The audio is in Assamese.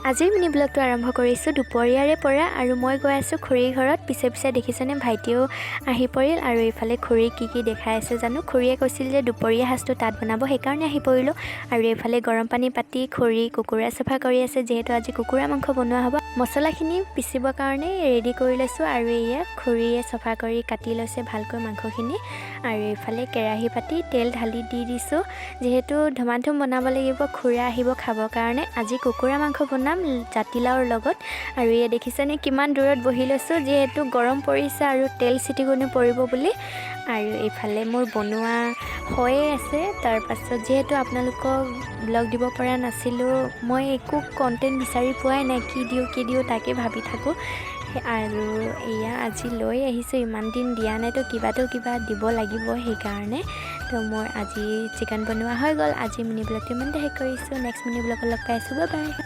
আজিৰ মিনি ব্লগটো আৰম্ভ কৰিছোঁ দুপৰীয়াৰে পৰা আৰু মই গৈ আছোঁ খুৰীৰ ঘৰত। পিছে পিছে দেখিছেনে ভাইটিও আহি পৰিল আৰু এইফালে খুৰী কি দেখাই আছে জানো। খুৰীয়ে কৈছিল যে দুপৰীয়া সাজটো তাত বনাব, সেইকাৰণে আহি পৰিলোঁ। আৰু এইফালে গৰম পানী পাতি খুৰী কুকুৰা চাফা কৰি আছে, যিহেতু আজি কুকুৰা মাংস বনোৱা হ'ব। মছলাখিনি পিচিবৰ কাৰণে ৰেডি কৰি লৈছোঁ আৰু এয়া খুৰীয়ে চাফা কৰি কাটি লৈছে ভালকৈ মাংসখিনি। আৰু এইফালে কেৰাহী পাতি তেল ঢালি দি দিছোঁ, যিহেতু ধুমাধুম বনাব লাগিব। খুৰা আহিব খাবৰ কাৰণে। আজি কুকুৰা মাংস বনাম জাতিলাওৰ লগত। আৰু এয়া দেখিছেনে কিমান দূৰত বহি লৈছোঁ, যিহেতু গৰম পৰিছে আৰু তেল চিটিকনি পৰিব বুলি। আৰু এইফালে মোৰ বনোৱা হৈয়ে আছে। তাৰপাছত যিহেতু আপোনালোকক ব্লগ দিব পৰা নাছিলোঁ, মই একো কণ্টেণ্ট বিচাৰি পোৱাই নাই, কি দিওঁ তাকে ভাবি থাকোঁ। আৰু এয়া আজি লৈ আহিছোঁ, ইমান দিন দিয়া নাই, তো কিবা দিব লাগিব, সেইকাৰণে তো মোৰ আজি চিকেন বনোৱা হৈ গ'ল। আজি মিনি ব্লগটো ইমানতে শেষ কৰিছোঁ। নেক্সট মিনি ব্লগত লগ পাই আছোঁ, বাই বাই।